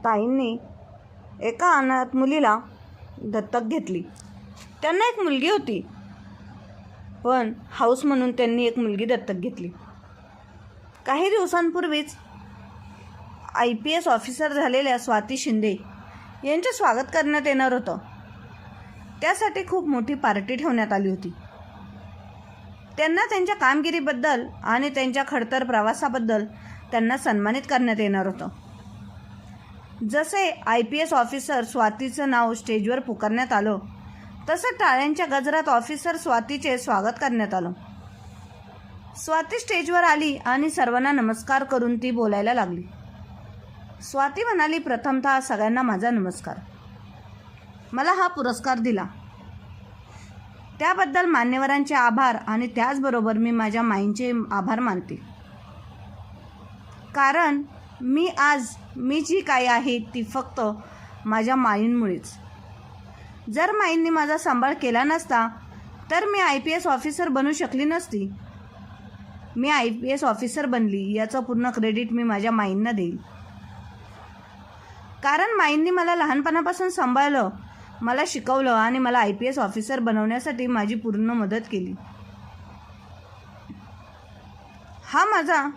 ताईंनी एका अनाथ मुलीला दत्तक घेतली. त्यांना एक मुलगी होती, पण हाऊस म्हणून त्यांनी एक मुलगी दत्तक घेतली. काही दिवसांपूर्वीच IPS ऑफिसर झालेल्या स्वाती शिंदे यांचे स्वागत करण्यात येणार होतं. त्यासाठी खूप मोठी पार्टी ठेवण्यात आली होती. त्यांना त्यांच्या कामगिरीबद्दल आणि त्यांच्या खडतर प्रवासाबद्दल त्यांना सन्मानित करण्यात येणार होतं. जसे IPS ऑफिसर स्वातीचं नाव स्टेजवर पुकारण्यात आलं, तसं टाळ्यांच्या गजरात ऑफिसर स्वातीचे स्वागत करण्यात आलं. स्वाती स्टेजवर आली आणि सर्वांना नमस्कार करून ती बोलायला लागली. स्वाती म्हणाली, प्रथमतः सगळ्यांना माझा नमस्कार. मला हा पुरस्कार दिला त्याबद्दल मान्यवरांचे आभार आणि त्याचबरोबर मी माझ्या माईंचे आभार मानते. कारण मी जी काही आहे ती फक्त माझ्या माईंमुळेच. जर माईंनी माझा सांभाळ केला नसता तर मी IPS ऑफिसर बनू शकली नसती. मी IPS ऑफिसर बनली याचं पूर्ण क्रेडिट मी माझ्या माईंना देईल. कारण माईंनी मला लहानपणापासून सांभाळलं, मला शिकवलं आणि मला IPS ऑफिसर बनवण्यासाठी माझी पूर्ण मदत केली. हा माझा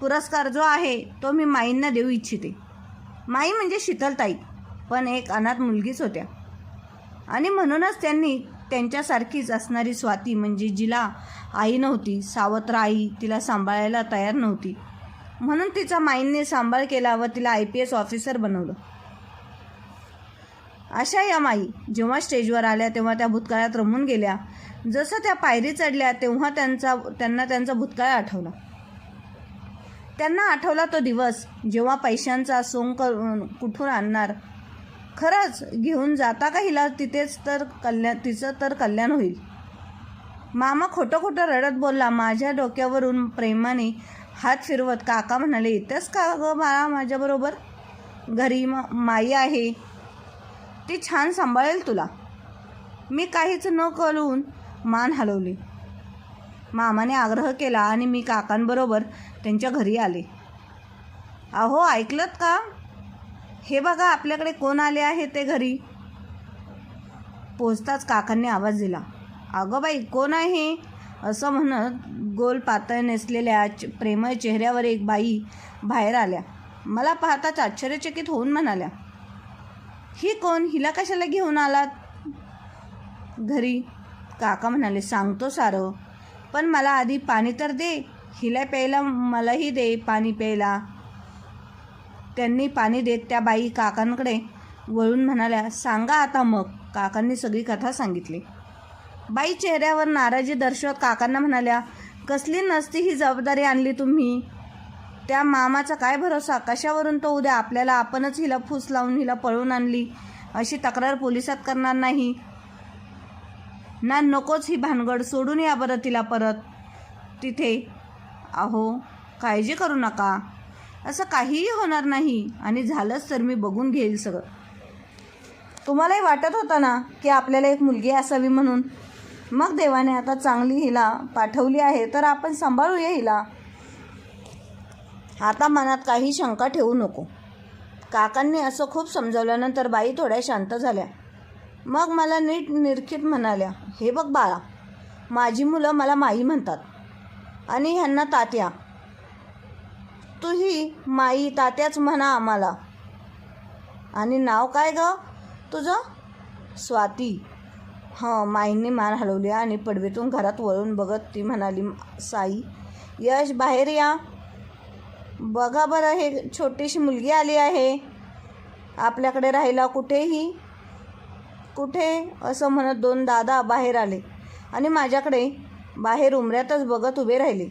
पुरस्कार जो आहे तो मी माईंना देऊ इच्छिते. माई म्हणजे शीतलताई पण एक अनाथ मुलगीच होत्या आणि म्हणूनच त्यांनी त्यांच्यासारखीच असणारी स्वाती म्हणजे जिला आई नव्हती, सावत्र आई तिला सांभाळायला तयार नव्हती, म्हणून तिचा माईंनी सांभाळ केला व तिला IPS ऑफिसर बनवलं. अशा या माई जेव्हा स्टेजवर आल्या तेव्हा त्या भूतकाळात रमून गेल्या. जसं त्या पायरी चढल्या तेव्हा त्यांना त्यांचा भूतकाळ आठवला. त्यांना आठवला तो दिवस जेव्हा पैशांचा सोंग कुठून आणणार, खरंच घेऊन जाता का हिला तिथेच तर तिचं तर कल्याण होईल. मामा खोटं खोटं रडत बोलला. माझ्या डोक्यावरून प्रेमाने हात फिरवत काका म्हणाले, येतेस का गं बाळा माझ्याबरोबर? घरी माई आहे, ती छान सांभाळेल तुला. मी काहीच न कळून मान हलवली. मामाने आग्रह केला आणि मी काकांबरोबर त्यांच्या घरी आले. अहो ऐकलत का? हे बघा आपल्याकडे कोण आले आहे ते घरी. पोचताच काकांनी आवाज दिला, अगं बाई कोण आहे? असं म्हणत गोल पातळ नेसलेल्या प्रेमळ चेहऱ्यावर एक बाई बाहेर आल्या. मला पाहताच आश्चर्यचकित होऊन म्हणाल्या, ही कोण? हिला कशाला घेऊन आलात घरी? काका म्हणाले, सांगतो सारं, पण मला आधी पाणी तर दे. हिला प्यायला मलाही दे पाणी प्यायला. त्यांनी पाणी देत त्या बाई काकांकडे वळून म्हणाल्या, सांगा आता मग. काकांनी सगळी कथा सांगितली. बाई चेहऱ्यावर नाराजी दर्शवत काकांना म्हणाल्या, कसली नसती ही जबाबदारी आणली तुम्ही? त्या मामाचा काय भरोसा? कशावरून तो उद्या आपल्याला आपणच हिला फूस लावून हिला पळवून आणली अशी तक्रार पोलिसात करणार नाही ना? नकोच ही भानगड, सोडून या बरं तिला परत तिथे. अहो काळजी करू नका, असं काहीही होणार नाही आणि झालंच तर मी बघून घेईल सगळं. तुम्हालाही वाटत होतं ना की आपल्याला एक मुलगी असावी म्हणून? मग देवाने आता चांगली हिला पाठवली आहे तर आपण सांभाळूया हिला. आता मनात काही शंका ठेवू नको. काकांनी असं खूप समजावल्यानंतर बाई थोड्या शांत झाल्या. मग मला नीट निरखित म्हणाल्या, हे बघ बाळा, माझी मुलं मला माई म्हणतात आणि ह्यांना तात्या. तूही माई तात्याच म्हणा आम्हाला. आणि नाव काय ग तुझं? स्वाती. माईंनी मान हलवली आणि पडवीतून घरात वळून बघत ती म्हणाली, साई, यश बाहेर या. बघा बरं, हे छोटीशी मुलगी आली आहे आपल्याकडे राहायला. कुठे असं म्हणत दोन दादा बाहेर आले आणि माझ्याकडे बाहेर उमऱ्यातच बघत उभे राहिले.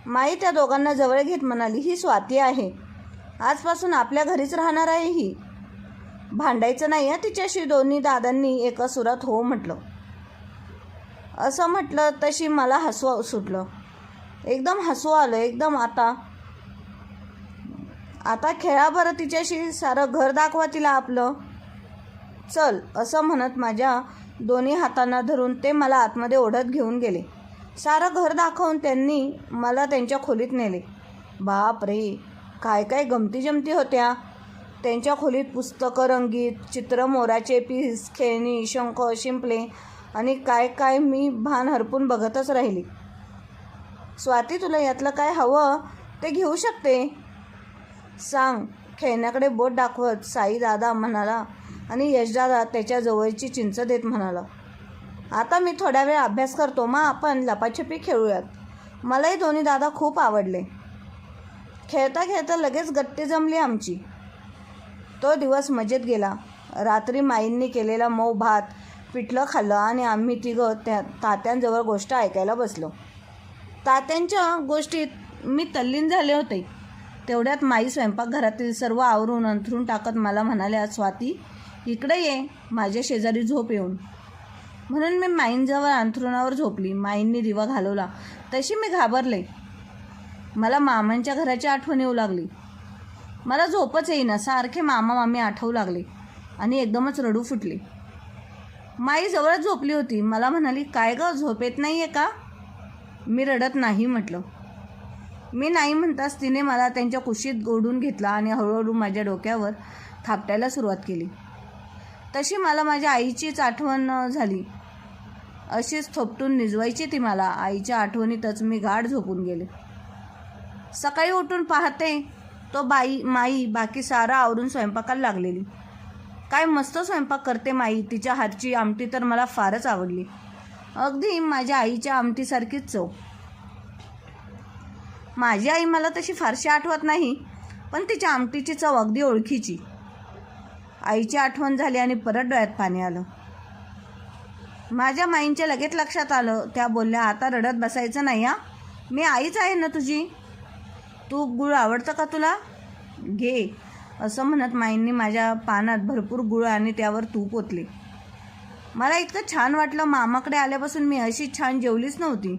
माई त्या दोघांना जवळ घेत म्हणाली, ही स्वाती आहे, आजपासून आपल्या घरीच राहणार आहे ही. भांडायचं नाही तिच्याशी. दोन्ही दादांनी एका सुरात हो म्हटलं. असं म्हटलं तशी मला हसू सुटलं. एकदम हसू आलं एकदम. आता खेळा बरं तिच्याशी, सारं घर दाखवा तिला आपलं. चल असं म्हणत माझ्या दोन्ही हातांना धरून ते मला आतमध्ये ओढत घेऊन गेले. सारं घर दाखवून त्यांनी मला त्यांच्या खोलीत नेले. बाप रे, काय काय गमती जमती होत्या. त्यांच्या खोलीत पुस्तकं, रंगीत चित्र, मोराचे पीस, खेळणी, शंख, शिंपले आणि काय काय मी भान हरपून बघतच राहिली. स्वाती, तुला यातलं काय हवं ते घेऊ शकते, सांग, खेळण्याकडे बोट दाखवत साई दादा म्हणाला आणि यशदादा त्याच्या जवळची चिंच देत म्हणाला, आता मी थोड्या वेळ अभ्यास करतो, मग आपण लपाछपी खेळूयात. मलाही दोन्ही दादा खूप आवडले. खेळता खेळता लगेच गट्टी जमली आमची. तो दिवस मजेत गेला. रात्री माईंनी केलेला मऊ भात, पिठलं खाल्लं आणि आम्ही तिघं तात्यांजवळ गोष्ट ऐकायला बसलो. तात्यांच्या गोष्टीत मी तल्लीन झाले होते. तेवढ्यात माई स्वयंपाकघरातील सर्व आवरून अंथरून टाकत मला म्हणाल्या, स्वाती, इकडे ये, माझ्या शेजारी झोप येऊन. म्हणून मी माईंजवळ अंथरुणावर झोपली. माईंनी दिवा घालवला तशी मी घाबरले. मला मामांच्या घराची आठवण येऊ लागली. मला झोपच येईना. सारखे मामा मामी आठवू लागले आणि एकदमच रडू फुटले. माई जवळच झोपली होती. मला म्हणाली, काय गं, झोप येत नाही आहे का? मी रडत नाही म्हटलं. मी नाही म्हणताच तिने मला त्यांच्या कुशीत ओढून घेतला आणि हळूहळू माझ्या डोक्यावर थापटायला सुरुवात केली. तशी मला माझ्या आईचीच आठवण झाली. अशीच थोपटून निजवायची ती मला. आईच्या आठवणीतच मी गाढ झोपून गेले. सकाळी उठून पाहते तो माई बाकी सारा आवरून स्वयंपाकाला लागलेली. काय मस्त स्वयंपाक करते माई. तिच्या हातची आमटी तर मला फारच आवडली. अगदी माझ्या आईच्या आमटीसारखीच चव. माझी आई मला तशी फारशी आठवत नाही, पण तिच्या आमटीची चव अगदी ओळखीची. आईची आठवण झाली आणि परत डोळ्यात पाणी आलं. माझ्या माईंच्या लगेच लक्षात आलं. त्या बोलल्या, आता रडत बसायचं नाही हा, मी आईच आहे ना तुझी. तूप गुळ आवडतं का तुला? घे, असं म्हणत माईंनी माझ्या पानात भरपूर गुळ आणि त्यावर तूप ओतले. मला इतकं छान वाटलं. मामाकडे आल्यापासून मी अशी छान जेवलीच नव्हती.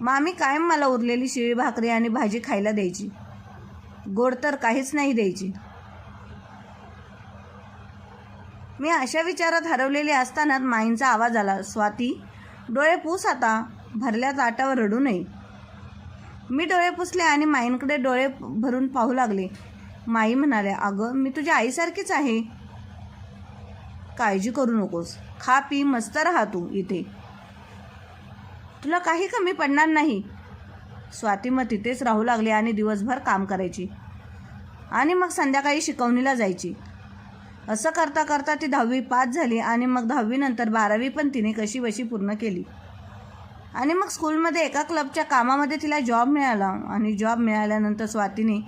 मामी कायम मला उरलेली शिळी भाकरी आणि भाजी खायला द्यायची. गोड तर काहीच नाही द्यायची. मी अशा विचारात हरवलेली असतानाच माईंचा आवाज आला, स्वाती, डोळे पुस आता, भरल्या ताटावर रडू नये. मी डोळे पुसले आणि माईंकडे डोळे भरून पाहू लागले. माई म्हणाल्या, अगं, मी तुझ्या आईसारखीच आहे. काळजी करू नकोस, खा पी मस्त राहा तू इथे, तुला काही कमी पडणार नाही. स्वाती मग तिथेच राहू लागली आणि दिवसभर काम करायची आणि मग संध्याकाळी शिकवणीला जायची. असं करता करता ती 10वी पास झाली आणि मग 10वी नंतर 12वी पण तिने कशी बशी पूर्ण केली. आणि मग स्कूलमध्ये एका क्लबच्या कामामध्ये तिला जॉब मिळाला आणि जॉब मिळाल्यानंतर स्वातीने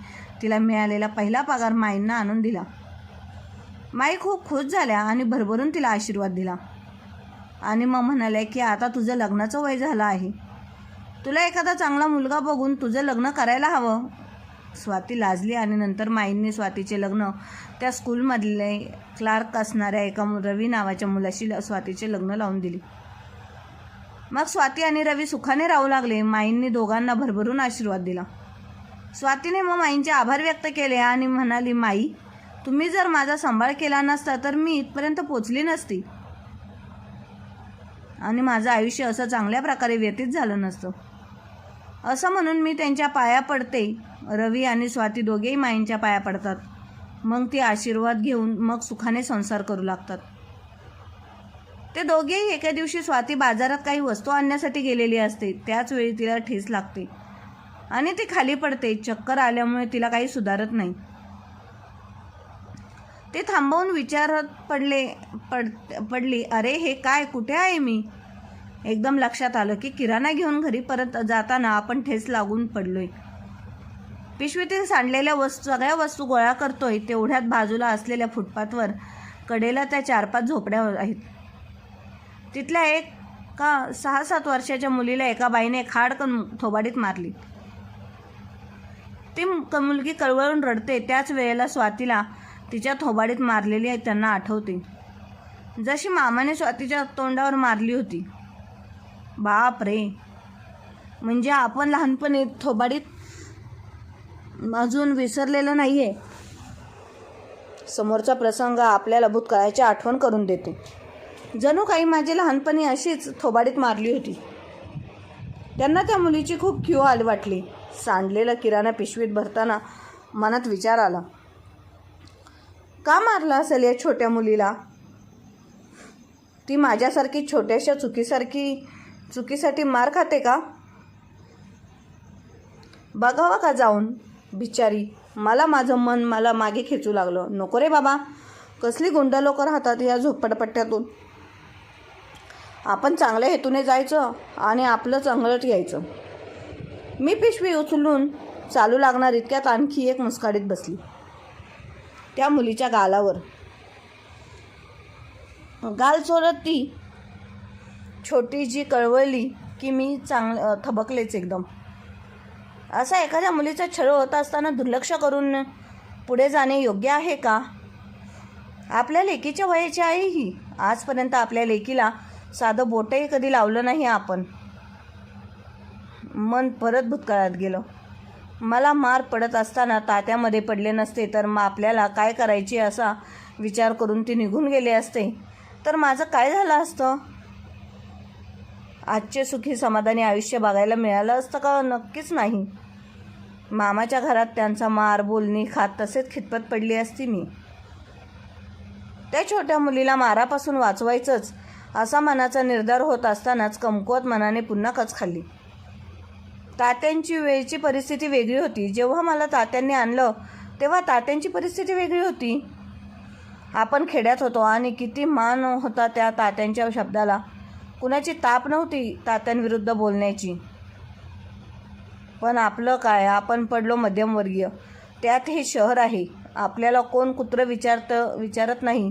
तिला मिळालेला पहिला पगार माईंना आणून दिला. माई खूप खुश झाल्या आणि भरभरून तिला आशीर्वाद दिला आणि मग म्हणाल्या की आता तुझं लग्नाचं वय झालं आहे, तुला एखादा चांगला मुलगा बघून तुझं लग्न करायला हवं. स्वाती लाजली आणि नंतर माईंनी स्वातीचे लग्न त्या स्कूलमधले क्लार्क असणाऱ्या एका रवी नावाच्या मुलाशी स्वातीचे लग्न लावून दिले. मग स्वाती आणि रवी सुखाने राहू लागले. माईंनी दोघांना भरभरून आशीर्वाद दिला. स्वातीने मग माईंचे आभार व्यक्त केले आणि म्हणाली, माई, तुम्ही जर माझा सांभाळ केला नसता तर मी इथपर्यंत पोचली नसती आणि माझं आयुष्य असं चांगल्या प्रकारे व्यतीत झालं नसतं. असं म्हणून मी त्यांच्या पाया पडते. रवी आणि स्वाती दोघेही माईंच्या पाया पडतात. मग ती आशीर्वाद घेऊन मग सुखाने संसार करू लागतात. ते दोघेही एके दिवशी स्वाती बाजारात काही वस्तू आणण्यासाठी गेलेली असते. त्याच वेळी तिला ठेच लागते आणि ती खाली पडते. चक्कर आल्यामुळे तिला काही सुधारत नाही. ते थांबवून विचारत पडली, अरे हे काय, कुठे आहे मी? एकदम लक्षात आलं की किराणा घेऊन घरी परत जाताना आपण ठेच लागून पडलोय. पिशवीतील सांडलेल्या सगळ्या वस्तू गोळा करतोय. तेवढ्यात बाजूला असलेल्या फुटपाथवर कडेला त्या 4-5 झोपड्या आहेत. तिथल्या एका 6-7 वर्षाच्या मुलीला एका बाईने खाडकन थोबाडीत मारली. ती मुलगी कळवळून रडते. त्याच वेळेला स्वातीला तिच्या थोबाडीत मारलेली त्यांना आठवते, जशी मामाने स्वातीच्या तोंडावर मारली होती. बाप रे, म्हणजे आपण लहानपणी थोबाडीत अजून विसरलेलं नाही आहे. समोरचा प्रसंग आपल्याला भूतकाळाची आठवण करून देते. जणू काही माझी लहानपणी अशीच थोबाडीत मारली होती. त्यांना त्या मुलीची खूप कीव वाटली. सांडलेलं किराणा पिशवीत भरताना मनात विचार आला, का मारलं असेल या छोट्या मुलीला? ती माझ्यासारखी छोट्याशा चुकीसाठी मार खाते का? बघावं का जाऊन बिचारी. माझं मन मला मागे खेचू लागलं. नको रे बाबा, कसली गुंड लोक राहतात या झोपडपट्ट्यातून. आपण चांगल्या हेतूने जायचं आणि आपलं चांगलं यायचं. मी पिशवी उचलून चालू लागणार इतक्यात आणखी एक मुस्काडीत बसली त्या मुलीच्या गालावर. गाल चोरत ती छोटी जी कळवळली की मी थबकलेच एकदम. असा एखाद्या मुलीचा छळ होत असताना दुर्लक्ष करून पुढे जाणे योग्य आहे का? आपल्या लेकीच्या वयाची आहे ही. आजपर्यंत आपल्या लेकीला साधं बोटही कधी लावलं नाही आपण. मन परत भूतकाळात गेलं. मला मार पडत असताना तात्यामध्ये पडले नसते तर मग आपल्याला काय करायचे असा विचार करून ती निघून गेले असते तर माझं काय झालं असतं? आजचे सुखी समाधानी आयुष्य बघायला मिळालं असतं का? नक्कीच नाही. मामाच्या घरात त्यांचा मार बोलणी खात तसेच खितपत पडली असती मी. त्या छोट्या मुलीला मारापासून वाचवायचंच असा मनाचा निर्धार होत असतानाच कमकुवत मनाने पुन्हा कच खाल्ली. तात्यांची वेळची परिस्थिती वेगळी होती. जेव्हा मला तात्यांनी आणलं तेव्हा तात्यांची परिस्थिती वेगळी होती. आपण खेड्यात होतो आणि किती मान होता त्या तात्यांच्या शब्दाला. कुणाची ताप नव्हती तात्यांविरुद्ध बोलण्याची. पण आपलं काय, आपण पडलो मध्यमवर्गीय. त्यात हे शहर आहे. आपल्याला कोण कुत्रं विचारत नाही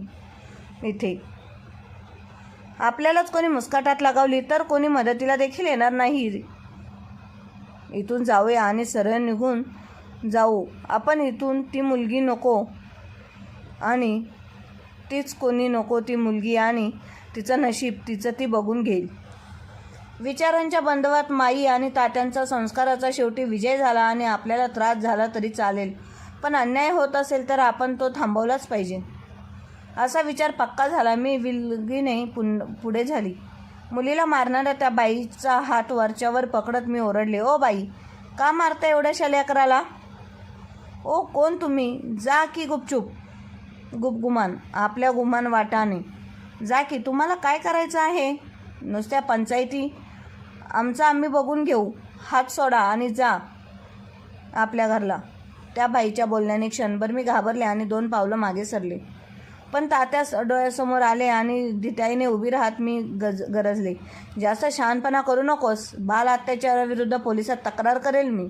इथे. आपल्यालाच कोणी मुस्काटात लगावली तर कोणी मदतीला देखील येणार नाही. इथून जाऊया आणि सरळ निघून जाऊ आपण इथून. ती मुलगी नको आणि तीच कोणी नको ती मुलगी आणि तिचं नशीब तिचं ती बघून घेईल. विचारांच्या बंधवात माई आणि तात्यांचा संस्काराचा शेवटी विजय झाला आणि आपल्याला त्रास झाला तरी चालेल, पण अन्याय होत असेल तर आपण तो थांबवलाच पाहिजे असा विचार पक्का झाला. मी विलगीने पुढे झाली. मुलीला मारणाऱ्या त्या बाईचा हात वरच्यावर पकडत मी ओरडले, ओ बाई, का मारता एवढ्याशा लेकराला? ओ कोण तुम्ही? जा की गुपचूप. गुपगुमान आपल्या गुमान वाटाने जा की. तुम्हाला काय करायचं आहे? नुसत्या पंचायती? आमचं आम्ही बघून घेऊ. हात सोडा आणि जा आपल्या घरला. त्या बाईच्या बोलण्याने क्षणभर मी घाबरले आणि 2 पावलं मागे सरले. पण तात्या डोळ्यासमोर आले आणि धिटाईने उभी राहत मी गरजले, जास्त शहाणपणा करू नकोस. बाल अत्याचाराविरुद्ध पोलिसात तक्रार करेल मी.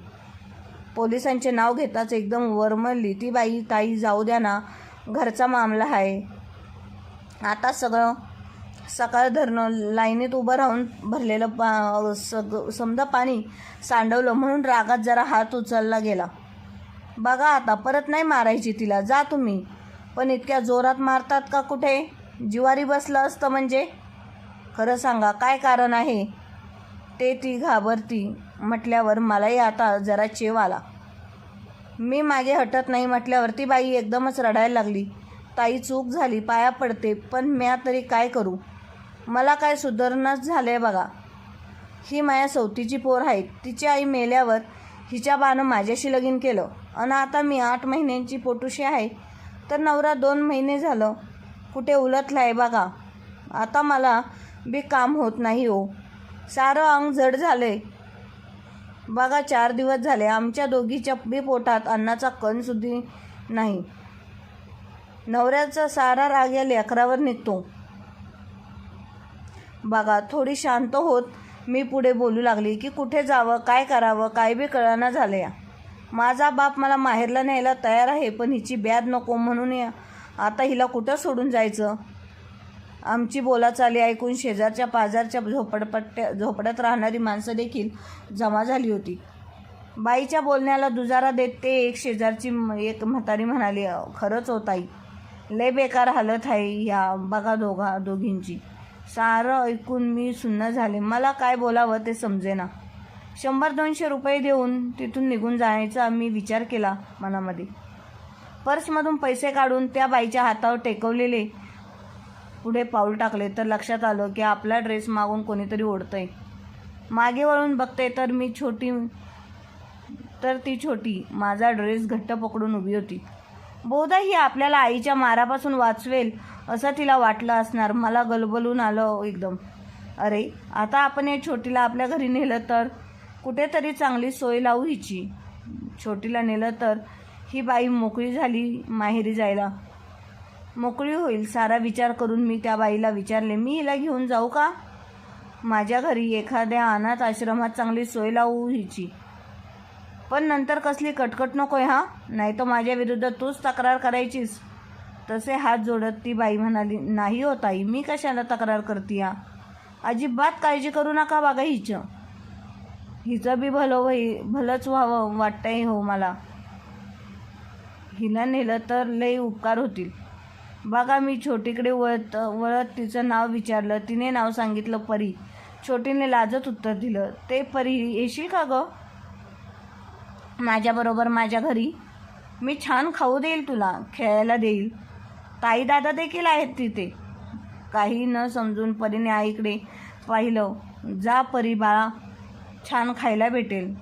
पोलिसांचे नाव घेताच एकदम वरमळली ती बाई. ताई जाऊ द्या ना, घरचा मामला आहे. आता सकाळ धरणं लाईनीत उभं राहून भरलेलं समजा पाणी सांडवलं म्हणून रागात जरा हात उचलला गेला. बघा आता परत नाही मारायची तिला, जा तुम्ही. पण इतक्या जोरात मारतात का कुठे? जिवारी बसलं असतं म्हणजे? खरं सांगा काय कारण आहे ते? ती घाबरती म्हटल्यावर मलाही आता जरा चेव आला. मी मागे हटत नाही म्हटल्यावर ती बाई एकदमच रडायला लागली. ताई चूक झाली, पाया पडते, पण म्या तरी काय करू? मला काय सुधारणाच झाले बघा. ही माझ्या सवतीची पोर आहे. तिची आई मेल्यावर हिच्या बानं माझ्याशी लगीन केलं आणि आता मी 8 महिन्यांची पोटुशी आहे तर नवरा 2 महिने झालं कुठे उलटला आहे बघा. आता मला बी काम होत नाही हो. सारं अंग जड झाले बघा. 4 दिवस झाले आमच्या दोघीच्या बी पोटात अन्नाचा कणसुद्धा नाही. नवऱ्याचा सारा राग या लेकरावर निघतो बघा. थोडी शांत होत मी पुढे बोलू लागली की कुठे जावं, काय करावं, काय बी कळना झालं या. माझा बाप मला माहेरला न्यायला तयार आहे, पण हिची ब्याद नको म्हणून आता हिला कुठं सोडून जायचं? आमची बोलाचाली ऐकून शेजारच्या पाजारच्या झोपड्यात राहणारी माणसं देखील जमा झाली होती. बाईच्या बोलण्याला दुजारा देत ते एक शेजारची एक म्हातारी म्हणाली, खरंच हो ताई, लय बेकार हालत आहे ह्या बघा दोघींची. सारं ऐकून मी सुन्न झाले. मला काय बोलावं ते समजेना. 100-200 रुपये देऊन तिथून निघून जायचा मी विचार केला मनामध्ये. पर्समधून पैसे काढून त्या बाईच्या हातावर टेकवलेले पुढे पाऊल टाकले तर लक्षात आलं की आपला ड्रेस मागून कोणीतरी ओढतंय. मागे वळून बघते तर मी छोटी तर ती छोटी माझा ड्रेस घट्ट पकडून उभी होती. बहुधा ही आपल्याला आईच्या मारापासून वाचवेल असं तिला वाटलं असणार. मला गलबलून आलं एकदम. अरे आता आपण या छोटीला आपल्या घरी नेलं तर कुठेतरी चांगली सोय लावू हिची. छोटीला नेलं तर ही बाई मोकळी झाली माहेरी जायला. मोकळी होईल सारा विचार करून मी त्या बाईला विचारले, मी हिला घेऊन जाऊ का माझ्या घरी? एखाद्या अनाथ आश्रमात चांगली सोय लावू हिची. पण नंतर कसली कटकट नकोय हा, नाही तर माझ्या विरुद्ध तूच तक्रार करायचीस. तसे हात जोडत ती बाई म्हणाली, नाही हो ताई, मी कशाला तक्रार करते या. अजिबात काळजी करू नका बघा हिचं बी भलंच व्हावं वाटतंय हो मला. हिला नेलं तर लई उपकार होतील. बघा मी छोटीकडे वळत तिचं नाव विचारलं. तिने नाव सांगितलं परी. छोटीने लाजत उत्तर दिलं, ते परी येशील का गं माझ्याबरोबर माझ्या घरी? मी छान खाऊ देईल तुला, खेळायला देईल. ताई दादा देखील आहेत तिथे. काही न समजून परीने आईकडे पाहिलं. जा परी बाळा, छान खायला भेटेल,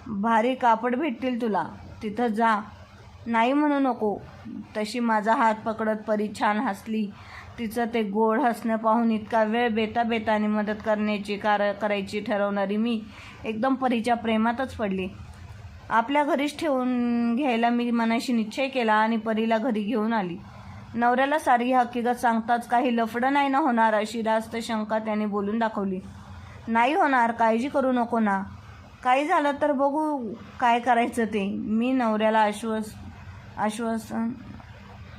भारी कापड भेटतील तुला, तिथं जा, नाही म्हणू नको. तशी माझा हात पकडत परी छान हसली. तिचं ते गोड हसणं पाहून इतका वेळ बेताबेताने मदत करायची ठरवणारी मी एकदम परीच्या प्रेमातच पडली. आपल्या घरीच ठेवून घ्यायला मी मनाशी निश्चय केला आणि परीला घरी घेऊन आली. नवऱ्याला सारी हकीकत सांगताच काही लफडं नाही ना होणार अशी रास्त शंका त्याने बोलून दाखवली. नाही होणार, काळजी करू नको ना, काही झालं तर बघू काय करायचं ते, मी नवऱ्याला आश्वासन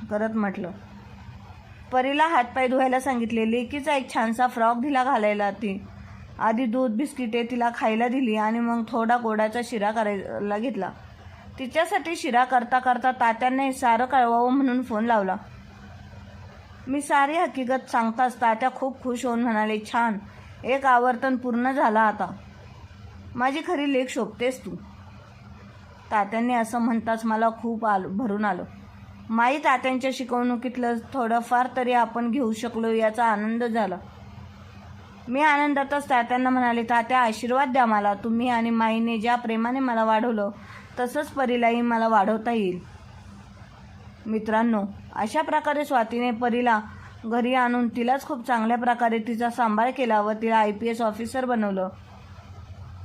करत म्हटलं. परीला हातपाय धुवायला सांगितले. लेकीचा एक छानसा फ्रॉक दिला घालायला. ती आधी दूध बिस्किटे तिला खायला दिली आणि मग थोडा गोडाचा शिरा करायला घेतला. तिच्यासाठी शिरा करता करता तात्यांना सारं कळवावं म्हणून फोन लावला. मी सारी हकीकत सांगताच तात्या खूप खुश होऊन म्हणाले, छान, एक आवर्तन पूर्ण झाला आता. माझी खरी लेक शोभतेस तू. तात्यांनी असं म्हणताच मला खूप भरून आलं. माई तात्यांच्या शिकवणुकीतलं थोडंफार तरी आपण घेऊ शकलो याचा आनंद झाला. मी आनंदातच तात्यांना म्हणाले, तात्या आशीर्वाद द्या मला. तुम्ही आणि माईने ज्या प्रेमाने मला वाढवलं तसंच परीलाही मला वाढवता येईल. मित्रांनो, अशा प्रकारे स्वातीने परीला घरी आणून तिलाच खूप चांगल्या प्रकारे तिचा सांभाळ केला व तिला IPS ऑफिसर बनवलं.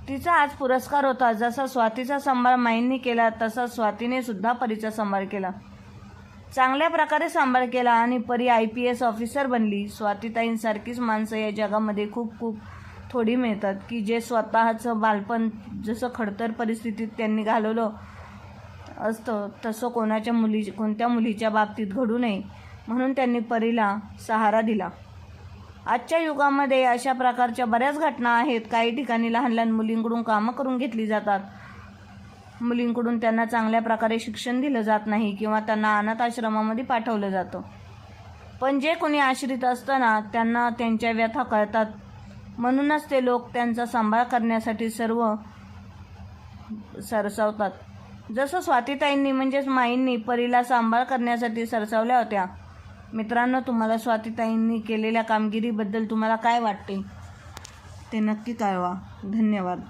तिचा आज पुरस्कार होता. जसा स्वातीचा सांभाळ माईंनी केला तसा स्वातीने सुद्धा परीचा सांभाळ केला. चांगल्या प्रकारे सांभाळ केला आणि परी IPS ऑफिसर बनली. स्वातीताईंसारखीच माणसं या जगामध्ये खूप खूप थोडी मिळतात की जे स्वतःचं बालपण जसं खडतर परिस्थितीत त्यांनी घालवलं असतं तसं कोणत्या मुलीच्या बाबतीत घडू नये म्हणून त्यांनी परीला सहारा दिला. आजच्या युगामध्ये अशा प्रकारच्या बऱ्याच घटना आहेत. काही ठिकाणी लहान लहान मुलींकडून कामं करून घेतली जातात. मुलींकडून त्यांना चांगल्या प्रकारे शिक्षण दिलं जात नाही किंवा त्यांना अनाथ आश्रमामध्ये पाठवलं जातं. पण जे कोणी आश्रित असतं ना त्यांना त्यांच्या व्यथा कळतात. म्हणूनच ते लोक त्यांचा सांभाळ करण्यासाठी सर्व सरसावतात. जसं स्वातीताईंनी म्हणजेच माईंनी परीला सांभाळ करण्यासाठी सरसावल्या होत्या. मित्रांनो, तुम्हाला स्वातीताईंनी केलेल्या कामगिरीबद्दल तुम्हाला काय वाटते ते नक्की कळवा. धन्यवाद.